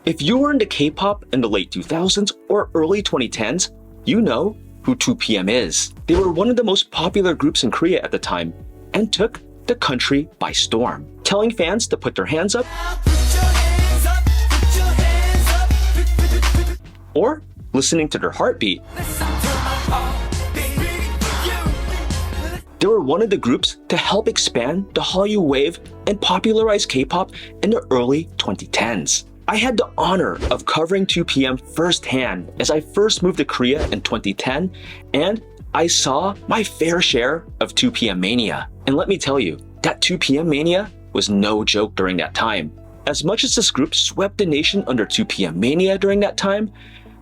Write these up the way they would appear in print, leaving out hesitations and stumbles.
If you were into K-pop in the late 2000s or early 2010s, you know who 2PM is. They were one of the most popular groups in Korea at the time and took the country by storm, telling fans to put their hands up or listening to their heartbeat. They were one of the groups to help expand the Hallyu Wave and popularize K-pop in the early 2010s. I had the honor of covering 2PM firsthand as I first moved to Korea in 2010, and I saw my fair share of 2PM mania. And let me tell you, that 2PM mania was no joke during that time. As much as this group swept the nation under 2PM mania during that time,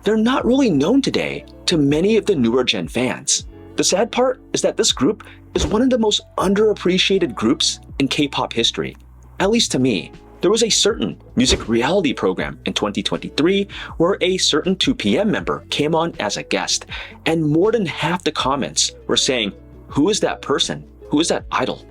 they're not really known today to many of the newer gen fans. The sad part is that this group is one of the most underappreciated groups in K-pop history, at least to me. There was a certain music reality program in 2023 where a certain 2PM member came on as a guest, and more than half the comments were saying, "Who is that person? Who is that idol?"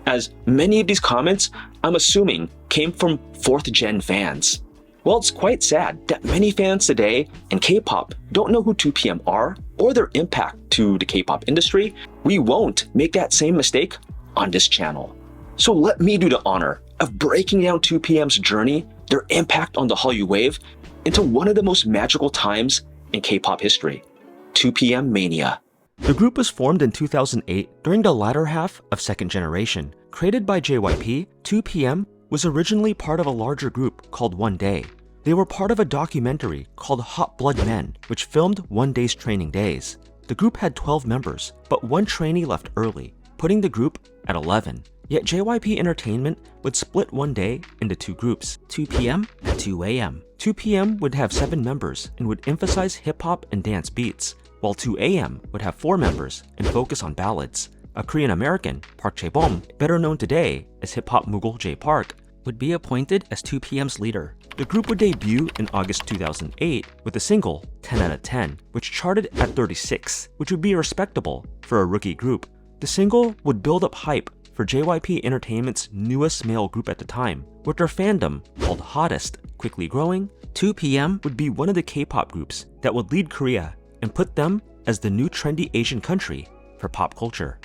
As many of these comments, I'm assuming, came from 4th gen fans. Well, it's quite sad that many fans today in K-pop don't know who 2PM are or their impact to the K-pop industry. We won't make that same mistake on this channel. So let me do the honor of breaking down 2PM's journey, their impact on the Hallyu Wave, into one of the most magical times in K-pop history, 2PM Mania. The group was formed in 2008 during the latter half of second generation. Created by JYP, 2PM was originally part of a larger group called One Day. They were part of a documentary called Hot Blood Men, which filmed One Day's training days. The group had 12 members, but one trainee left early, putting the group at 11. Yet JYP Entertainment would split One Day into two groups, 2PM and 2AM. 2PM would have 7 members and would emphasize hip-hop and dance beats, while 2AM would have 4 members and focus on ballads. A Korean American, Park Jae-bom, better known today as hip-hop mogul Jay Park, would be appointed as 2PM's leader. The group would debut in August 2008 with the single 10 out of 10, which charted at 36, which would be respectable for a rookie group. The single would build up hype for JYP Entertainment's newest male group at the time. With their fandom, called Hottest, quickly growing, 2PM would be one of the K-pop groups that would lead Korea and put them as the new trendy Asian country for pop culture.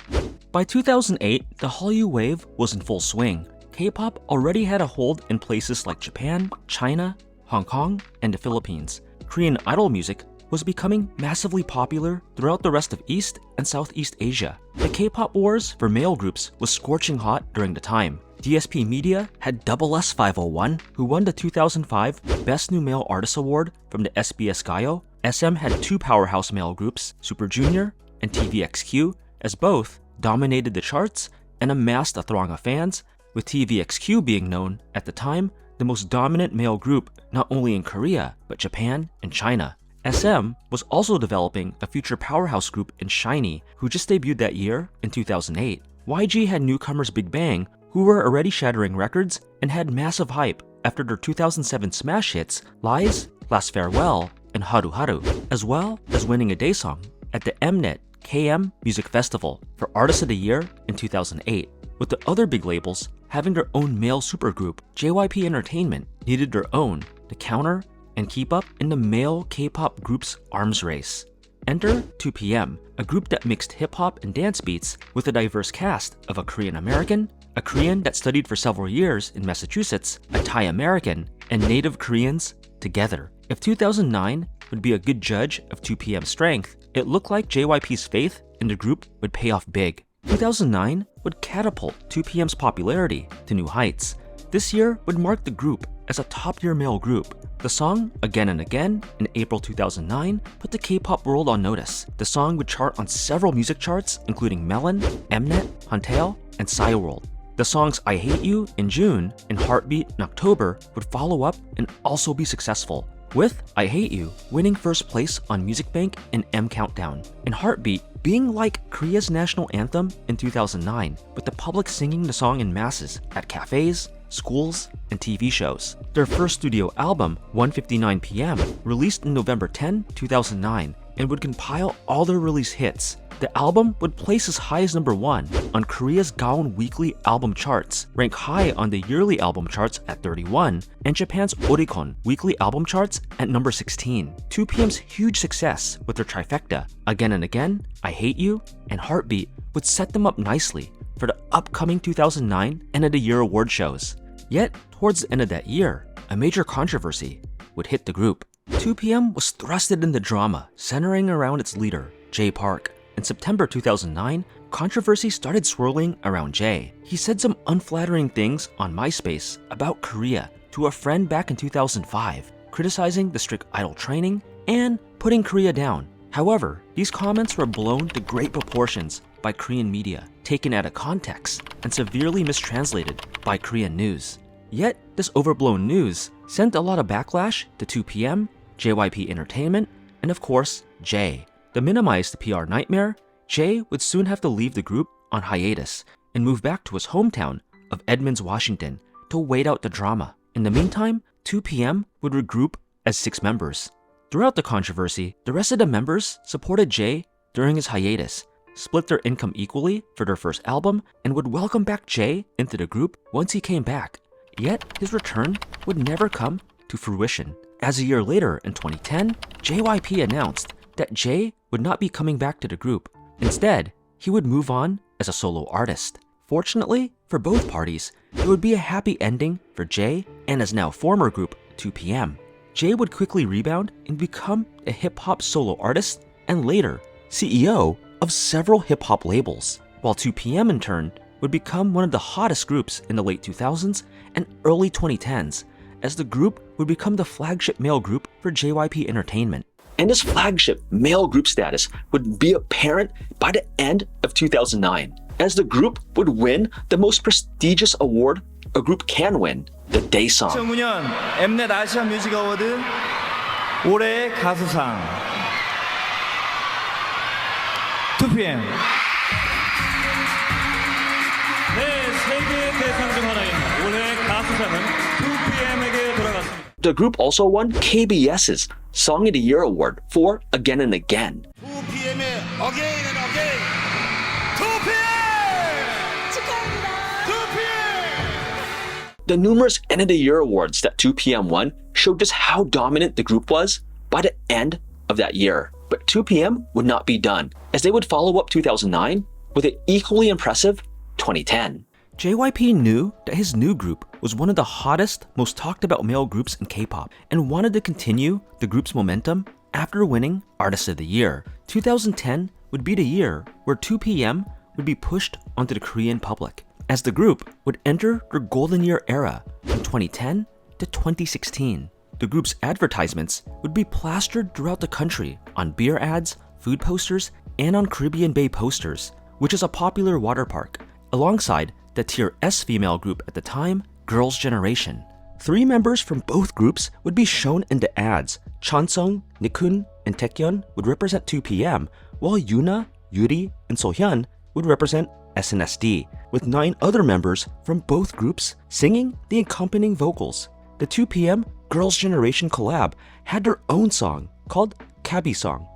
By 2008, the Hallyu Wave was in full swing. K-pop already had a hold in places like Japan, China, Hong Kong, and the Philippines. Korean idol music was becoming massively popular throughout the rest of East and Southeast Asia. The K-pop wars for male groups was scorching hot during the time. DSP Media had SS501, who won the 2005 Best New Male Artist Award from the SBS Gayo. SM had 2 powerhouse male groups, Super Junior and TVXQ, as both dominated the charts and amassed a throng of fans, with TVXQ being known, at the time, the most dominant male group not only in Korea, but Japan and China. SM was also developing a future powerhouse group in SHINee, who just debuted that year in 2008. YG had newcomers Big Bang, who were already shattering records and had massive hype after their 2007 smash hits Lies, Last Farewell, and Haru Haru, as well as winning a day song at the Mnet KM Music Festival for Artist of the Year in 2008. With the other big labels having their own male supergroup, JYP Entertainment needed their own to counter and keep up in the male K-pop group's arms race. Enter 2PM, a group that mixed hip-hop and dance beats with a diverse cast of a Korean American, a Korean that studied for several years in Massachusetts, a Thai American, and native Koreans together. If 2009 would be a good judge of 2PM's strength, it looked like JYP's faith in the group would pay off big. 2009 would catapult 2PM's popularity to new heights. This year would mark the group as a top-tier male group. The song, Again and Again, in April 2009, put the K-pop world on notice. The song would chart on several music charts, including Melon, Mnet, Huntail, and Psyworld. The songs I Hate You in June and Heartbeat in October would follow up and also be successful, with I Hate You winning first place on Music Bank and M Countdown, and Heartbeat being like Korea's national anthem in 2009, with the public singing the song in masses at cafes, schools, and TV shows. Their first studio album, 1:59 PM, released in November 10, 2009, and would compile all their release hits, The album would place as high as number 1 on Korea's Gaon weekly album charts, rank high on the yearly album charts at 31, and Japan's Oricon weekly album charts at number 16. 2PM's huge success with their trifecta, Again and Again, I Hate You, and Heartbeat, would set them up nicely for the upcoming 2009 End of the Year award shows. Yet, towards the end of that year, a major controversy would hit the group. 2PM was thrusted into drama centering around its leader, Jay Park. In September 2009, controversy started swirling around Jay. He said some unflattering things on MySpace about Korea to a friend back in 2005, criticizing the strict idol training and putting Korea down. However, these comments were blown to great proportions by Korean media, taken out of context and severely mistranslated by Korean news. Yet, this overblown news sent a lot of backlash to 2PM, JYP Entertainment, and of course, Jay. To minimize the PR nightmare, Jay would soon have to leave the group on hiatus and move back to his hometown of Edmonds, Washington to wait out the drama. In the meantime, 2PM would regroup as 6 members. Throughout the controversy, the rest of the members supported Jay during his hiatus, split their income equally for their first album, and would welcome back Jay into the group once he came back. Yet, his return would never come to fruition. As a year later, in 2010, JYP announced that Jay would not be coming back to the group. Instead, he would move on as a solo artist. Fortunately, for both parties, it would be a happy ending for Jay and his now former group, 2PM. Jay would quickly rebound and become a hip-hop solo artist and later CEO of several hip-hop labels, while 2PM in turn would become one of the hottest groups in the late 2000s and early 2010s, as the group would become the flagship male group for JYP Entertainment. And this flagship male group status would be apparent by the end of 2009, as the group would win the most prestigious award a group can win, the Day Song. 2009년 Mnet 아시아 뮤직 어워드 올해의 가수상 2PM. 네, 세계 대상 중 하나인 올해 가수상은 2PM에게 돌아갔습니다. The group also won KBS's Song of the Year award for Again and Again. 2PM의 Again and Again. 2PM! 축하합니다. 2PM! The numerous End of the Year awards that 2PM won showed just how dominant the group was by the end of that year. But 2PM would not be done, as they would follow up 2009 with an equally impressive 2010. JYP knew that his new group was one of the hottest, most talked about male groups in K-pop and wanted to continue the group's momentum after winning Artist of the Year. 2010 would be the year where 2PM would be pushed onto the Korean public, as the group would enter their golden year era from 2010 to 2016. The group's advertisements would be plastered throughout the country on beer ads, food posters, and on Caribbean Bay posters, which is a popular water park, alongside the Tier S female group at the time, Girls' Generation. 3 members from both groups would be shown in the ads. Chansung, Nichkhun, and Taekyun would represent 2PM, while Yuna, Yuri, and Sohyun would represent SNSD, with 9 other members from both groups singing the accompanying vocals. The 2PM Girls' Generation collab had their own song called Cabby Song.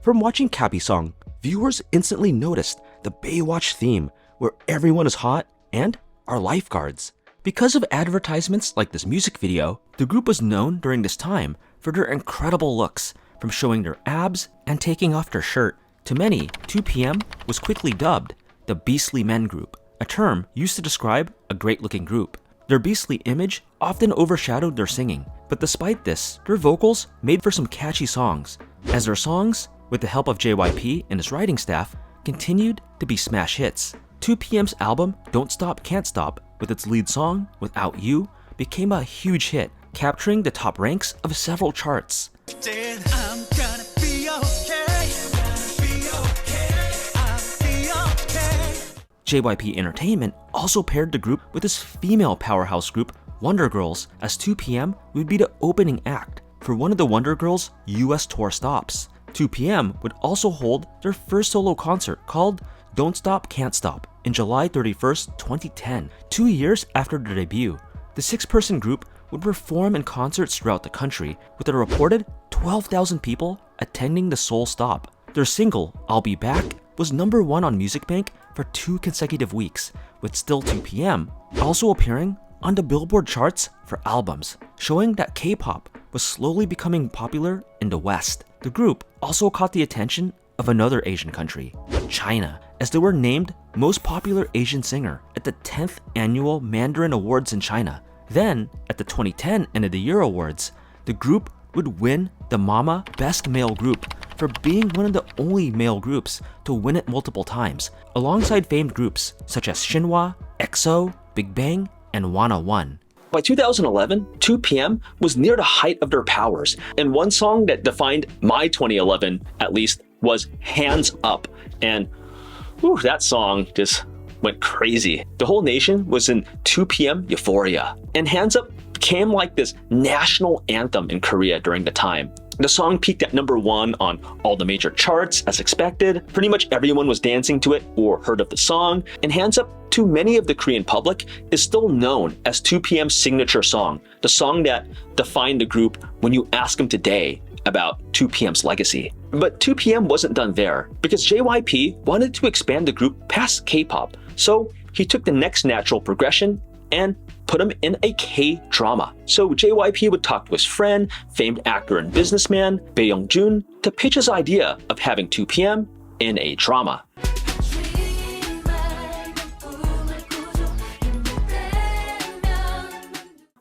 From watching Cabby Song, viewers instantly noticed the Baywatch theme, where everyone is hot and are lifeguards. Because of advertisements like this music video, the group was known during this time for their incredible looks, from showing their abs and taking off their shirt. To many, 2PM was quickly dubbed the Beastly Men Group, a term used to describe a great-looking group. Their beastly image often overshadowed their singing, but despite this, their vocals made for some catchy songs, as their songs, with the help of JYP and his writing staff, continued to be smash hits. 2PM's album Don't Stop Can't Stop, with its lead song, Without You, became a huge hit, capturing the top ranks of several charts. JYP Entertainment also paired the group with his female powerhouse group, Wonder Girls, as 2PM would be the opening act for one of the Wonder Girls' US tour stops. 2PM would also hold their first solo concert called Don't Stop Can't Stop in July 31st, 2010, 2 years after their debut. The 6-person group would perform in concerts throughout the country, with a reported 12,000 people attending the Seoul stop. Their single, I'll Be Back, was number 1 on Music Bank for 2 consecutive weeks, with Still 2PM also appearing on the Billboard charts for albums, showing that K-pop was slowly becoming popular in the West. The group also caught the attention of another Asian country, China, as they were named Most Popular Asian Singer at the 10th Annual Mandarin Awards in China. Then, at the 2010 End of the Year Awards, the group would win the MAMA Best Male Group for being one of the only male groups to win it multiple times, alongside famed groups such as SHINee, EXO, Big Bang, and Wanna One. By 2011, 2PM was near the height of their powers, and one song that defined my 2011, at least, was Hands Up. And whew, that song just went crazy. The whole nation was in 2PM euphoria, and Hands Up became like this national anthem in Korea during the time. The song peaked at number 1 on all the major charts as expected. Pretty much everyone was dancing to it or heard of the song, and Hands Up to many of the Korean public is still known as 2PM's signature song, the song that defined the group when you ask them today about 2PM's legacy. But 2PM wasn't done there, because JYP wanted to expand the group past K-pop, so he took the next natural progression and put him in a K-drama. So JYP would talk to his friend, famed actor and businessman, Bae Young-jun, to pitch his idea of having 2PM in a drama.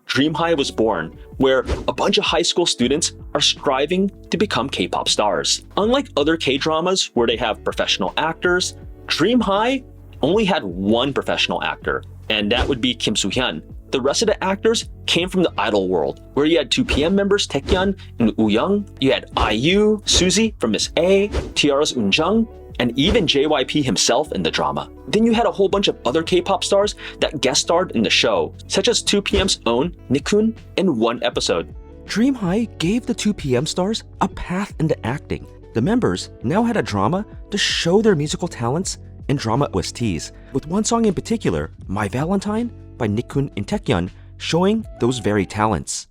Dream High was born, where a bunch of high school students are striving to become K-pop stars. Unlike other K-dramas where they have professional actors, Dream High only had one professional actor, and that would be Kim Soo-hyun. The rest of the actors came from the idol world, where you had 2PM members Taecyeon and Woo-young, you had IU, Suzy from Miss A, Tiara's Eunjung, and even JYP himself in the drama. Then you had a whole bunch of other K-pop stars that guest starred in the show, such as 2PM's own Nichkhun in one episode. Dream High gave the 2PM stars a path into acting. The members now had a drama to show their musical talents in drama OSTs, with one song in particular, My Valentine, by Nichkhun and Taecyeon, showing those very talents.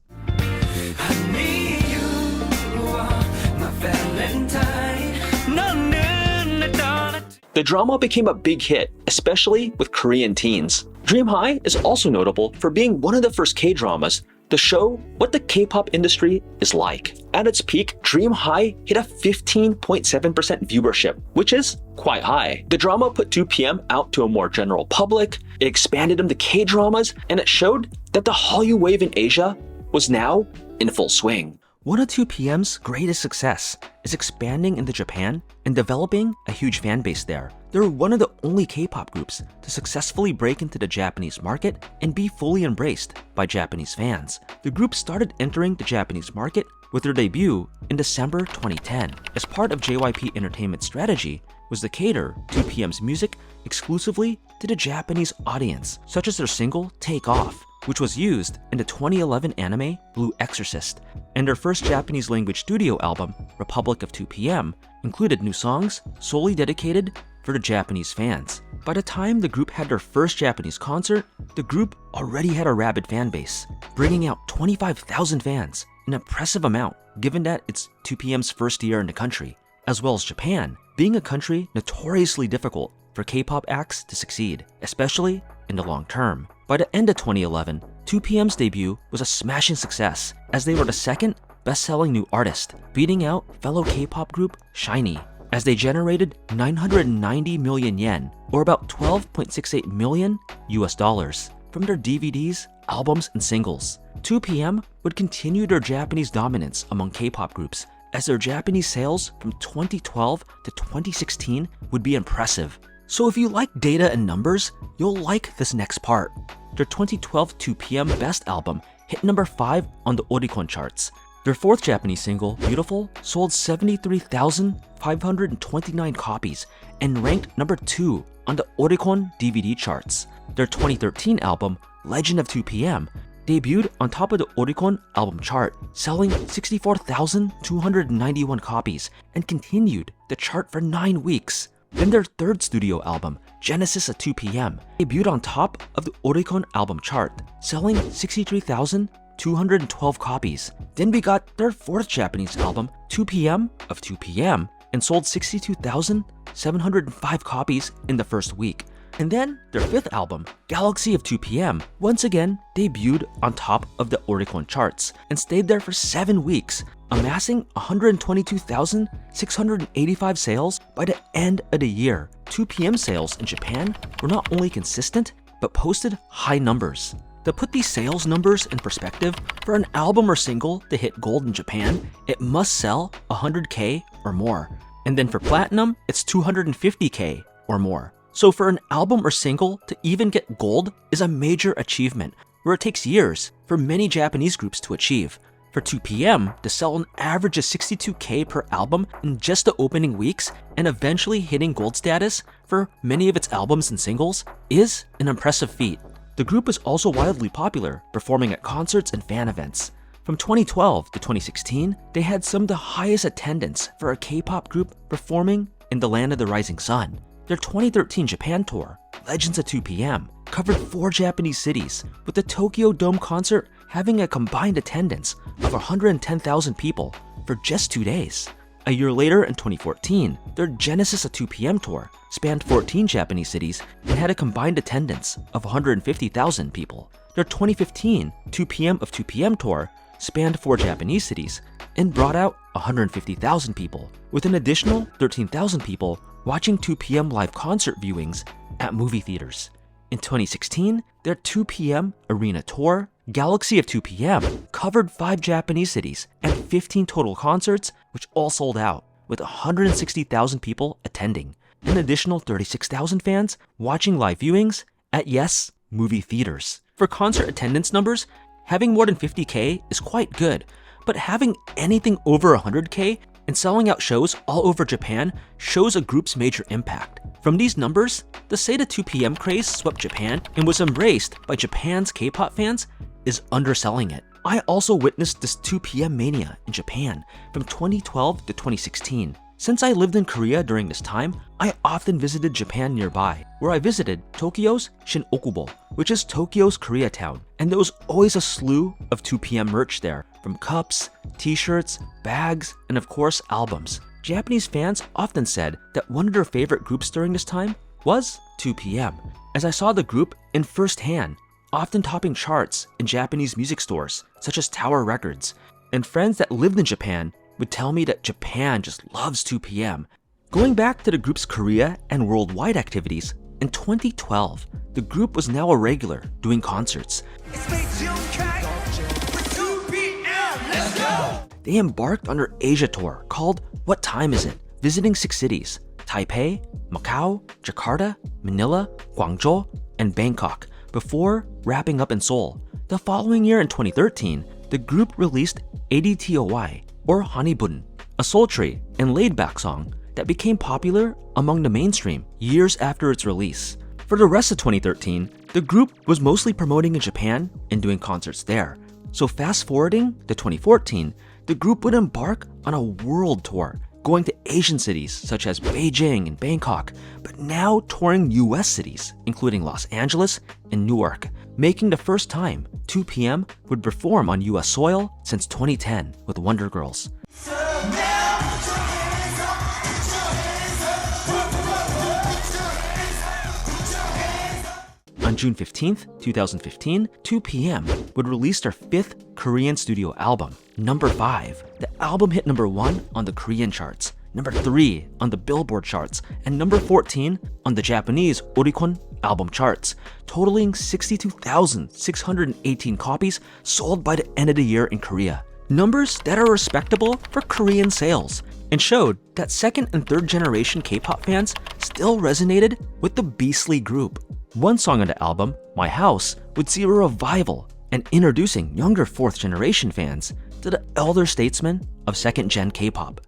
The drama became a big hit, especially with Korean teens. Dream High is also notable for being one of the first K-dramas to show what the K-pop industry is like. At its peak, Dream High hit a 15.7% viewership, which is quite high. The drama put 2PM out to a more general public, it expanded them to K-dramas, and it showed that the Hallyu Wave in Asia was now in full swing. One of 2PM's greatest success is expanding into Japan and developing a huge fan base there. They're one of the only K-pop groups to successfully break into the Japanese market and be fully embraced by Japanese fans. The group started entering the Japanese market with their debut in December 2010. As part of JYP Entertainment's strategy was to cater 2PM's music exclusively to the Japanese audience, such as their single Take Off, which was used in the 2011 anime Blue Exorcist, and their first Japanese language studio album, Republic of 2PM, included new songs solely dedicated for the Japanese fans. By the time the group had their first Japanese concert, the group already had a rabid fan base, bringing out 25,000 fans, an impressive amount given that it's 2PM's first year in the country, as well as Japan, being a country notoriously difficult for K-pop acts to succeed, especially in the long term. By the end of 2011, 2PM's debut was a smashing success, as they were the second best-selling new artist, beating out fellow K-pop group SHINee, as they generated 990 million yen, or about $12.68 million US, from their DVDs, albums, and singles. 2PM would continue their Japanese dominance among K-pop groups, as their Japanese sales from 2012 to 2016 would be impressive. So if you like data and numbers, you'll like this next part. Their 2012 2PM Best album hit number 5 on the Oricon charts. Their fourth Japanese single, Beautiful, sold 73,529 copies and ranked number 2 on the Oricon DVD charts. Their 2013 album, Legend of 2PM, debuted on top of the Oricon album chart, selling 64,291 copies and continued the chart for 9 weeks. Then their third studio album, Genesis at 2PM, debuted on top of the Oricon album chart, selling 63,000 212 copies. Then we got their fourth Japanese album, 2PM of 2PM, and sold 62,705 copies in the first week. And then their fifth album, Galaxy of 2PM, once again debuted on top of the Oricon charts and stayed there for 7 weeks, amassing 122,685 sales by the end of the year. 2PM sales in Japan were not only consistent, but posted high numbers. To put these sales numbers in perspective, for an album or single to hit gold in Japan, it must sell 100K or more. And then for platinum, it's 250K or more. So for an album or single to even get gold is a major achievement, where it takes years for many Japanese groups to achieve. For 2PM to sell an average of 62K per album in just the opening weeks and eventually hitting gold status for many of its albums and singles is an impressive feat. The group is also wildly popular, performing at concerts and fan events. From 2012 to 2016, they had some of the highest attendance for a K-pop group performing in the land of the rising sun. Their 2013 Japan tour, Legends of 2PM, covered 4 Japanese cities, with the Tokyo Dome concert having a combined attendance of 110,000 people for just 2 days. A year later in 2014, their Genesis of 2PM tour spanned 14 Japanese cities and had a combined attendance of 150,000 people. Their 2015 2PM of 2PM tour spanned 4 Japanese cities and brought out 150,000 people, with an additional 13,000 people watching 2PM live concert viewings at movie theaters. In 2016, their 2PM arena tour, Galaxy of 2PM, covered 5 Japanese cities and 15 total concerts, which all sold out, with 160,000 people attending, an additional 36,000 fans watching live viewings at, yes, movie theaters. For concert attendance numbers, having more than 50K is quite good, but having anything over 100K and selling out shows all over Japan shows a group's major impact. From these numbers, to say the 2PM craze swept Japan and was embraced by Japan's K-pop fans is underselling it. I also witnessed this 2PM mania in Japan from 2012 to 2016. Since I lived in Korea during this time, I often visited Japan nearby, where I visited Tokyo's Shin-Okubo, which is Tokyo's Koreatown, and there was always a slew of 2PM merch there, from cups, t-shirts, bags, and of course albums. Japanese fans often said that one of their favorite groups during this time was 2PM, as I saw the group in firsthand, often topping charts in Japanese music stores such as Tower Records, and friends that lived in Japan would tell me that Japan just loves 2PM. Going back to the group's Korea and worldwide activities, in 2012, the group was now a regular doing concerts. They embarked on their Asia tour called What Time Is It?, visiting 6 cities, Taipei, Macau, Jakarta, Manila, Guangzhou, and Bangkok, before wrapping up in Seoul. The following year in 2013, the group released ADTOY, or Honeybuddin, a sultry and laid-back song that became popular among the mainstream years after its release. For the rest of 2013, the group was mostly promoting in Japan and doing concerts there. So fast forwarding to 2014, the group would embark on a world tour, going to Asian cities such as Beijing and Bangkok, but now touring US cities, including Los Angeles and Newark, making the first time 2PM would perform on US soil since 2010 with Wonder Girls. On June 15th, 2015, 2PM would release their 5th Korean studio album, Number 5. The album hit number 1 on the Korean charts, number 3 on the Billboard charts, and number 14 on the Japanese Oricon album charts, totaling 62,618 copies sold by the end of the year in Korea. Numbers that are respectable for Korean sales, and showed that second and third generation K-pop fans still resonated with the beastly group. One song on the album, My House, would see a revival and introducing younger fourth generation fans to the elder statesmen of second gen K-pop.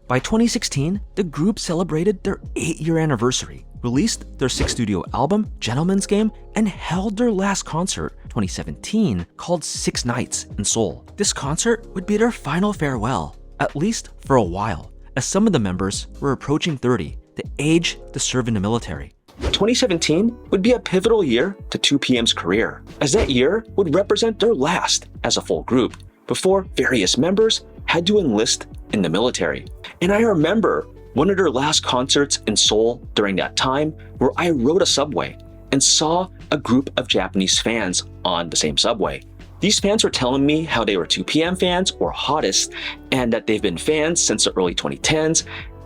By 2016, the group celebrated their 8-year anniversary, released their 6th studio album, Gentleman's Game, and held their last concert, 2017, called 6 Nights in Seoul. This concert would be their final farewell, at least for a while, as some of the members were approaching 30, the age to serve in the military. 2017 would be a pivotal year to 2PM's career, as that year would represent their last as a full group, before various members had to enlist in the military. And I remember one of their last concerts in Seoul during that time, where I rode a subway and saw a group of Japanese fans on the same subway. These fans were telling me how they were 2PM fans or hottest, and that they've been fans since the early 2010s,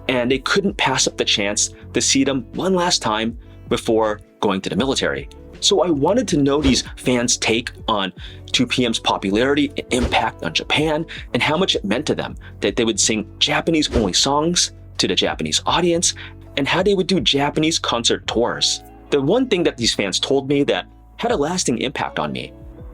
and they couldn't pass up the chance to see them one last time before going to the military. So I wanted to know these fans' take on 2PM's popularity and impact on Japan, and how much it meant to them that they would sing Japanese-only songs to the Japanese audience, and how they would do Japanese concert tours. The one thing that these fans told me that had a lasting impact on me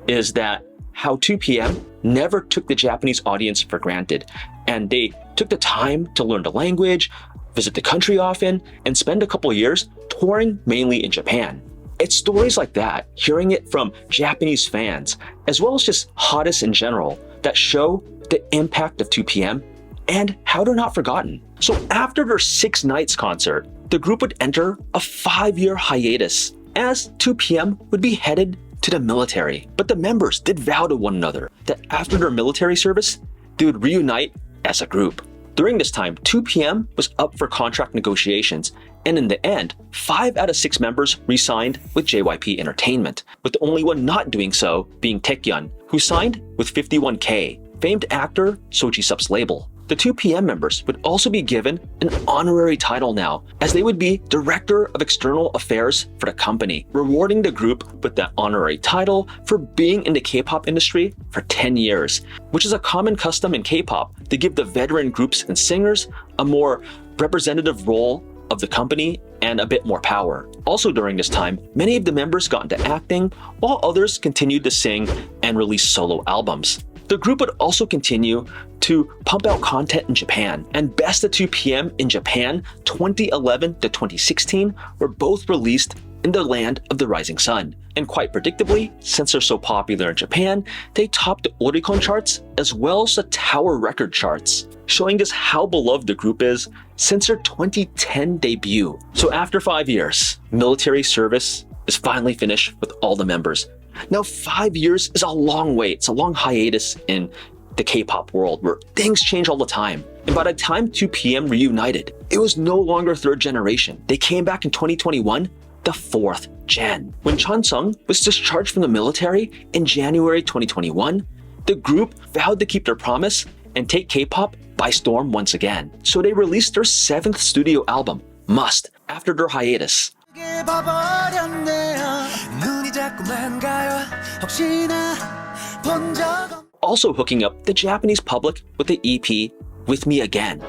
is that how 2PM never took the Japanese audience for granted, and they took the time to learn the language, visit the country often, and spend a couple years touring mainly in Japan. It's stories like that, hearing it from Japanese fans, as well as just hottest in general, that show the impact of 2PM and how they're not forgotten. So after their 6 nights concert, the group would enter a 5-year hiatus, as 2PM would be headed to the military. But the members did vow to one another that after their military service, they would reunite as a group. During this time, 2PM was up for contract negotiations, and in the end, 5 out of 6 members re-signed with JYP Entertainment, with the only one not doing so being Nichkhun, who signed with 51K, famed actor So Ji-sep's label. The 2PM members would also be given an honorary title now, as they would be Director of External Affairs for the company, rewarding the group with that honorary title for being in the K-pop industry for 10 years, which is a common custom in K-pop to give the veteran groups and singers a more representative role of the company and a bit more power. Also during this time, many of the members got into acting, while others continued to sing and release solo albums. The group would also continue to pump out content in Japan, and Best of 2PM in Japan 2011 to 2016 were both released in the land of the rising sun. And quite predictably, since they're so popular in Japan, they topped the Oricon charts as well as the Tower record charts, showing just how beloved the group is since their 2010 debut. So after 5 years, military service is finally finished with all the members. Now 5 years is a long wait, it's a long hiatus in the K-pop world where things change all the time. And by the time 2PM reunited, it was no longer 3rd generation. They came back in 2021, the 4th gen. When Chun-sung was discharged from the military in January 2021, the group vowed to keep their promise and take K-pop by storm once again. So they released their 7th studio album, Must, after their hiatus. Also hooking up the Japanese public with the EP With Me Again.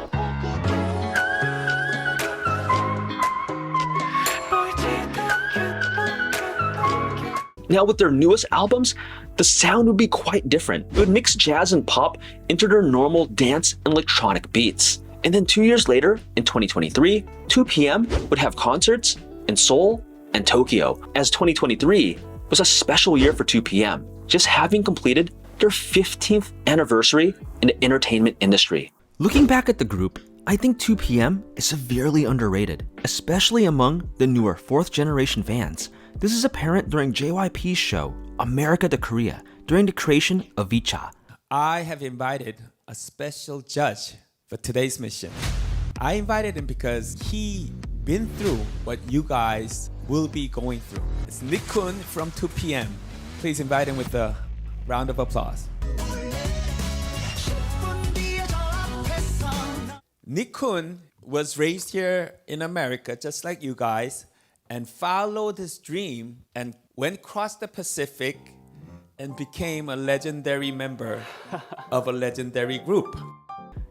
Now with their newest albums, the sound would be quite different. It would mix jazz and pop into their normal dance and electronic beats. And then 2 years later, in 2023, 2PM would have concerts in Seoul and Tokyo, as 2023 was a special year for 2PM, just having completed their 15th anniversary in the entertainment industry. Looking back at the group, I think 2PM is severely underrated, especially among the newer 4th generation fans. This is apparent during JYP's show, America to Korea, during the creation of Vicha. I have invited a special judge for today's mission. I invited him because he been through what you guys will be going through. It's Nichkhun from 2PM. Please invite him with a round of applause. Nichkhun was raised here in America just like you guys, and followed his dream and went across the Pacific and became a legendary member of a legendary group.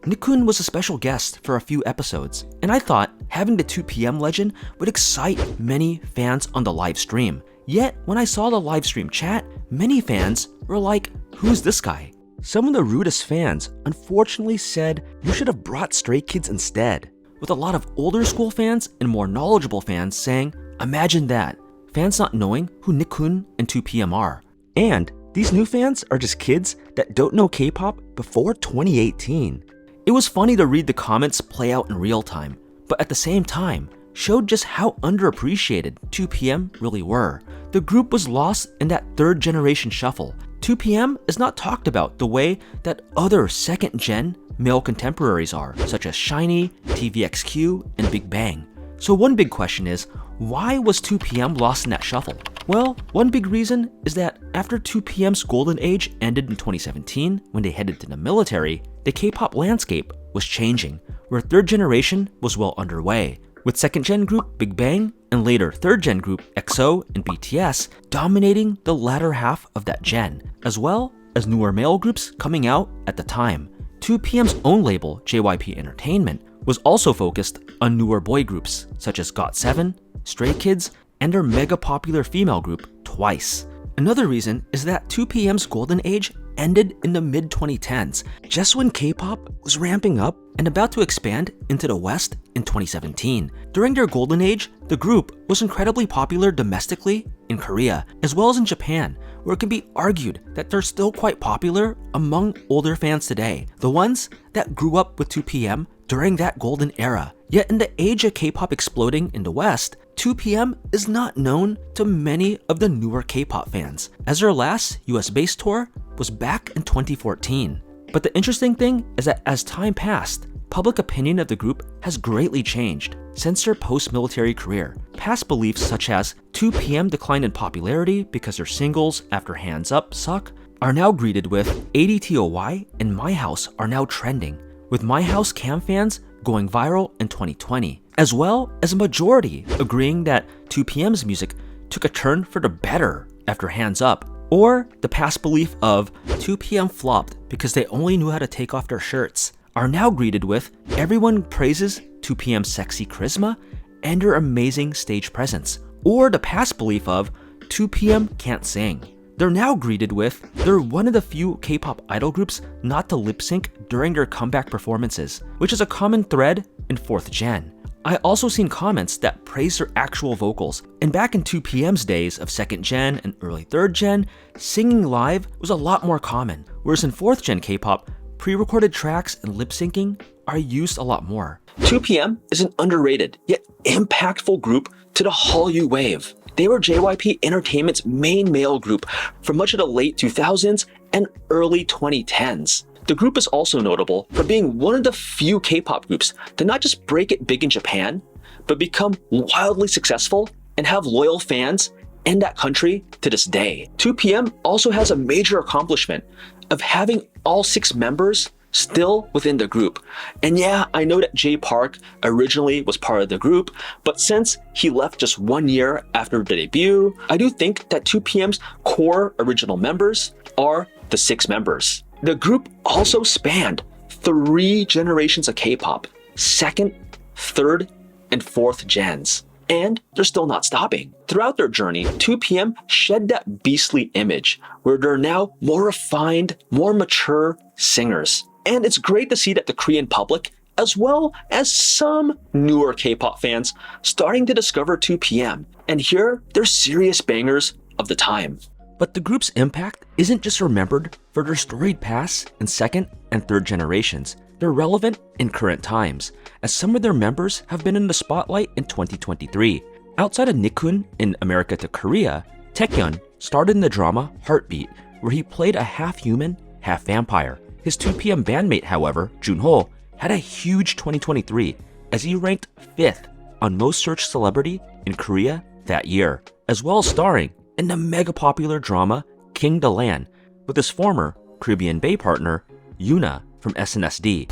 Nichkhun was a special guest for a few episodes, and I thought having the 2PM legend would excite many fans on the live stream. Yet, when I saw the live stream chat, many fans were like, "Who's this guy?" Some of the rudest fans unfortunately said you should have brought Stray Kids instead, with a lot of older school fans and more knowledgeable fans saying, "Imagine that," fans not knowing who Nichkhun and 2PM are. And these new fans are just kids that don't know K-pop before 2018. It was funny to read the comments play out in real time, but at the same time, showed just how underappreciated 2PM really were. The group was lost in that third generation shuffle. 2PM is not talked about the way that other second gen male contemporaries are, such as SHINee, TVXQ, and Big Bang. So one big question is, why was 2PM lost in that shuffle? Well, one big reason is that after 2PM's golden age ended in 2017, when they headed to the military, the K-pop landscape was changing, where third generation was well underway, with second gen group Big Bang and later third gen group EXO and BTS dominating the latter half of that gen, as well as newer male groups coming out at the time. 2PM's own label, JYP Entertainment, was also focused on newer boy groups such as GOT7, Stray Kids, and their mega popular female group, Twice. Another reason is that 2PM's golden age ended in the mid-2010s, just when K-pop was ramping up and about to expand into the West in 2017. During their golden age, the group was incredibly popular domestically in Korea, as well as in Japan, where it can be argued that they're still quite popular among older fans today, the ones that grew up with 2PM during that golden era. Yet in the age of K-pop exploding in the West, 2PM is not known to many of the newer K-pop fans, as their last US-based tour was back in 2014. But the interesting thing is that as time passed, public opinion of the group has greatly changed since their post-military career. Past beliefs such as 2PM declined in popularity because their singles after Hands Up suck are now greeted with ADTOY and My House are now trending, with My House cam fans going viral in 2020, as well as a majority agreeing that 2PM's music took a turn for the better after Hands Up, or the past belief of 2PM flopped because they only knew how to take off their shirts, are now greeted with everyone praises 2PM's sexy charisma and their amazing stage presence, or the past belief of 2PM can't sing. They're now greeted with they're one of the few K-pop idol groups not to lip sync during their comeback performances, which is a common thread in 4th gen. I also seen comments that praise their actual vocals, and back in 2PM's days of 2nd gen and early 3rd gen, singing live was a lot more common, whereas in 4th gen K-pop, pre-recorded tracks and lip syncing are used a lot more. 2PM is an underrated yet impactful group to the Hallyu Wave. They were JYP Entertainment's main male group for much of the late 2000s and early 2010s. The group is also notable for being one of the few K-pop groups to not just break it big in Japan, but become wildly successful and have loyal fans in that country to this day. 2PM also has a major accomplishment of having all 6 members still within the group. And yeah, I know that Jay Park originally was part of the group, but since he left just 1 year after the debut, I do think that 2PM's core original members are the 6 members. The group also spanned 3 generations of K-pop, 2nd, 3rd, and 4th gens. And they're still not stopping. Throughout their journey, 2PM shed that beastly image where they're now more refined, more mature singers. And it's great to see that the Korean public, as well as some newer K-pop fans, starting to discover 2PM and hear their serious bangers of the time. But the group's impact isn't just remembered for their storied past in 2nd and 3rd generations. They're relevant in current times, as some of their members have been in the spotlight in 2023. Outside of Nichkhun in America to Korea, Taehyun starred in the drama Heartbeat, where he played a half-human, half-vampire. His 2PM bandmate, however, Junho, had a huge 2023 as he ranked 5th on most searched celebrity in Korea that year, as well as starring in the mega popular drama King the Land with his former Caribbean Bay partner Yuna from SNSD.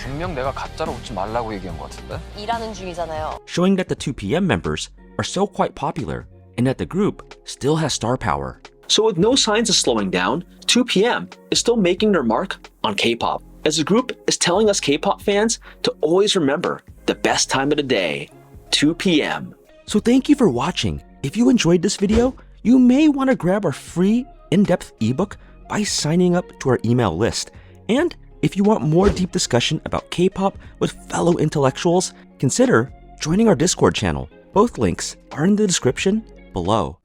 분명 내가 가짜로 웃지 말라고 얘기한 것 같은데? 일하는 중이잖아요. Showing that the 2PM members are still quite popular and that the group still has star power. So with no signs of slowing down, 2PM is still making their mark on K-pop, as the group is telling us K-pop fans to always remember the best time of the day, 2 p.m. So thank you for watching. If you enjoyed this video, you may want to grab our free in-depth ebook by signing up to our email list. And if you want more deep discussion about K-pop with fellow intellectuals, consider joining our Discord channel. Both links are in the description below.